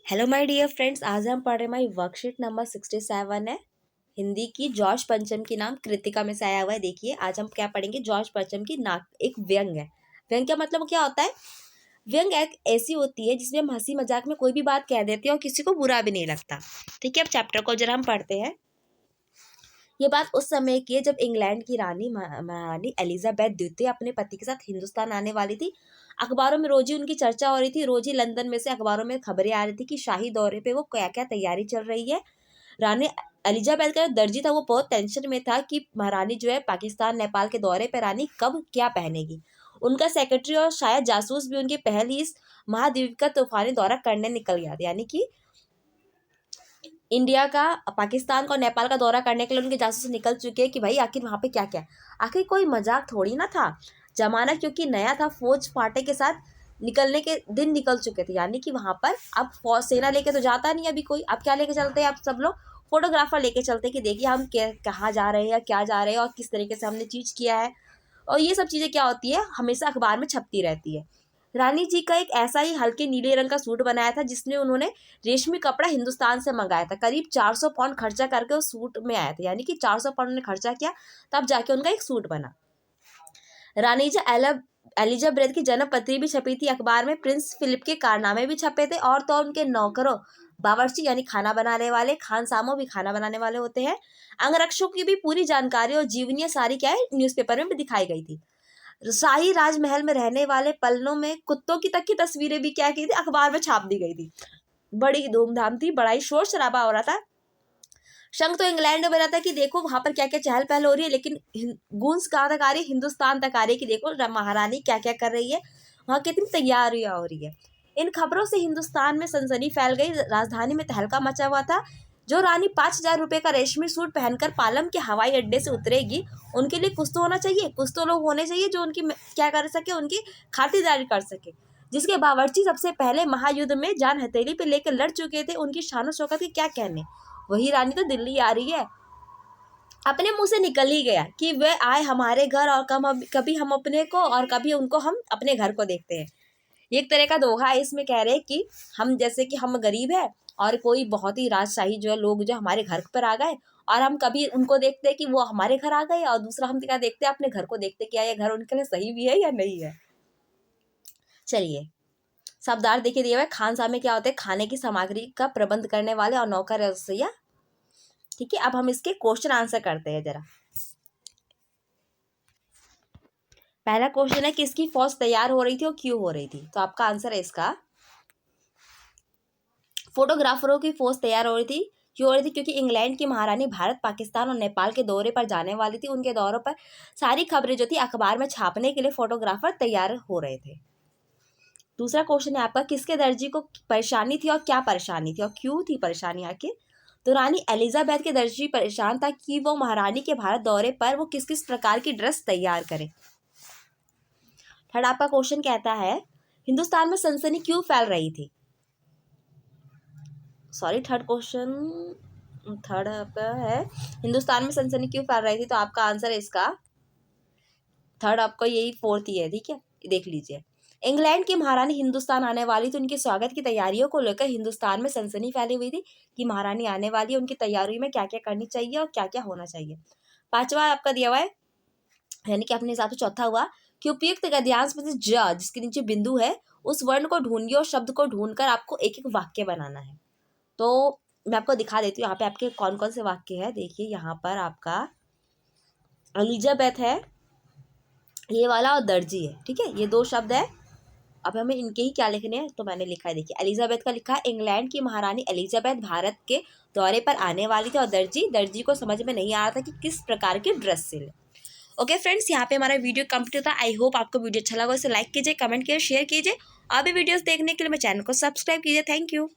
Hello my dear friends, आज हम पढ़ रहे हमारी वर्कशीट नंबर 67 है हिंदी की। जॉर्ज पंचम की नाम कृतिका में से आया हुआ है। देखिए आज हम क्या पढ़ेंगे। जॉर्ज पंचम की नाक एक व्यंग है। व्यंग का मतलब क्या होता है? व्यंग एक ऐसी होती है जिसमें हम हंसी मजाक में कोई भी बात कह देते हैं और किसी को बुरा भी नहीं लगता। ठीक है, अब चैप्टर को जरा हम पढ़ते हैं। ये बात उस समय की है जब इंग्लैंड की रानी महारानी एलिजाबेथ द्वितीय अपने पति के साथ हिंदुस्तान आने वाली थी। अखबारों में रोज ही उनकी चर्चा हो रही थी। रोज ही लंदन में से अखबारों में खबरें आ रही थी कि शाही दौरे पे वो क्या क्या तैयारी चल रही है। रानी एलिजाबेथ का जो दर्जी था वो बहुत टेंशन में था कि महारानी जो है पाकिस्तान नेपाल के दौरे पे रानी कब क्या पहनेगी। उनका सेक्रेटरी और शायद जासूस भी उनके पहले ही इस महाद्वीप का तूफानी दौरा करने निकल गया था। यानी कि इंडिया का पाकिस्तान का और नेपाल का दौरा करने के लिए उनके जासूस निकल चुके हैं कि भाई आखिर वहाँ पे क्या क्या। आखिर कोई मजाक थोड़ी ना था। जमाना क्योंकि नया था, फौज फाटे के साथ निकलने के दिन निकल चुके थे। यानी कि वहाँ पर अब फौज सेना लेके तो जाता नहीं अभी कोई। अब क्या लेके चलते हैं? आप सब लोग फोटोग्राफर लेके चलते हैं कि देखिए हम कहाँ जा रहे हैं या क्या जा रहे हैं और किस तरीके से हमने चीज़ किया है। और ये सब चीज़ें क्या होती है, हमेशा अखबार में छपती रहती है। रानी जी का एक ऐसा ही हल्के नीले रंग का सूट बनाया था जिसमें उन्होंने रेशमी कपड़ा हिंदुस्तान से मंगाया था। करीब 400 पाउंड खर्चा करके उस सूट में आया था। यानी कि 400 पाउंड ने खर्चा किया तब जाके उनका एक सूट बना। रानी जी एलिजाबेथ की जन्म पत्री भी छपी थी अखबार में। प्रिंस फिलिप के कारनामे भी छपे थे और तो उनके नौकरों, बावर्ची यानी खाना बनाने वाले, खानसामों भी खाना बनाने वाले होते हैं, अंगरक्षकों की भी पूरी जानकारी और जीवनी सारी क्या है न्यूज़पेपर में भी दिखाई गई थी। शाही राजमहल में रहने वाले पलनों में कुत्तों की तक की तस्वीरें भी क्या की थी, अखबार में छाप दी गई थी। बड़ी धूमधाम थी, बड़ा ही शोर शराबा हो रहा था। शंख तो इंग्लैंड में बना था कि देखो वहां पर क्या क्या चहल पहल हो रही है, लेकिन गूंज कहाँ तक आ रही है? हिंदुस्तान तक आ रही है कि देखो महारानी क्या क्या कर रही है, वहाँ कितनी तैयारियां हो रही है। इन खबरों से हिंदुस्तान में सनसनी फैल गई। राजधानी में तहलका मचा हुआ था। जो रानी 5,000 रुपये का रेशमी सूट पहनकर पालम के हवाई अड्डे से उतरेगी, उनके लिए कुछ तो होना चाहिए, कुछ तो लोग होने चाहिए जो उनकी क्या कर सके, उनकी खातिरदारी कर सके। जिसके बावर्ची सबसे पहले महायुद्ध में जान हथेली पे लेकर लड़ चुके थे, उनकी शान शौकत के क्या कहने। वही रानी तो दिल्ली आ रही है। अपने मुंह से निकल ही गया कि वे आए हमारे घर और कभी हम अपने को और कभी उनको हम अपने घर को देखते हैं। ये एक तरह का दोहा है। इसमें कह रहे हैं कि हम जैसे कि हम गरीब है और कोई बहुत ही राजशाही जो है लोग जो हमारे घर पर आ गए और हम कभी उनको देखते हैं कि वो हमारे घर आ गए, और दूसरा हम क्या देखते हैं, अपने घर को देखते क्या ये घर उनके लिए सही भी है या नहीं है। चलिए शब्दार्थ देखिए दिए हुए। खानसा में क्या होते हैं? खाने की सामग्री का प्रबंध करने वाले और नौकर रसोइया। ठीक है, अब हम इसके क्वेश्चन आंसर करते हैं जरा। पहला क्वेश्चन है किसकी फौज तैयार हो रही थी और क्यों हो रही थी? तो आपका आंसर है इसका फोटोग्राफरों की फौज तैयार हो रही थी। क्यों हो रही थी? क्योंकि इंग्लैंड की महारानी भारत, पाकिस्तान और नेपाल के दौरे पर जाने वाली थी। उनके दौरों पर सारी खबरें जो थी अखबार में छापने के लिए फोटोग्राफर तैयार हो रहे थे। दूसरा क्वेश्चन है आपका किसके दर्जी को परेशानी थी और क्या परेशानी थी और क्यों थी परेशानी आखिर? तो रानी एलिजाबेथ के दर्जी परेशान था कि वो महारानी के भारत दौरे पर वो किस किस प्रकार की ड्रेस तैयार करे। थर्ड आपका क्वेश्चन कहता है हिंदुस्तान में सनसनी क्यों फैल रही थी? सॉरी, थर्ड आपका है हिंदुस्तान में सनसनी क्यों फैल रही थी। तो आपका आंसर है इसका थर्ड, आपका यही फोर्थ ही है। ठीक है, देख लीजिए। इंग्लैंड की महारानी हिंदुस्तान आने वाली थी। उनके स्वागत की तैयारियों को लेकर हिंदुस्तान में सनसनी फैली हुई थी कि महारानी आने वाली है, उनकी तैयारी में क्या क्या करनी चाहिए और क्या क्या होना चाहिए। पांचवा आपका दिया हुआ है, यानी कि अपने हिसाब से चौथा हुआ कि उपयुक्त गद्यांश में से ज जिसके नीचे बिंदु है उस वर्ण को ढूंढिए और शब्द को ढूंढकर आपको एक एक वाक्य बनाना है। तो मैं आपको दिखा देती हूँ यहाँ पे आपके कौन कौन से वाक्य है। देखिए यहाँ पर आपका एलिजाबेथ है ये वाला और दर्जी है। ठीक है, ये दो शब्द है। अब हमें इनके ही क्या लिखने हैं, तो मैंने लिखा है देखिए एलिजाबेथ का लिखा है इंग्लैंड की महारानी एलिजाबेथ भारत के दौरे पर आने वाली थी, और दर्जी को समझ में नहीं आ रहा था कि किस प्रकार की ड्रेस सिले। ओके फ्रेंड्स, यहाँ पे हमारा वीडियो कंप्लीट होता है। आई होप आपको वीडियो अच्छा लगा। इसे लाइक कीजिए, कमेंट कीजिए, शेयर कीजिए। और भी वीडियोस देखने के लिए मेरे चैनल को सब्सक्राइब कीजिए। Thank you.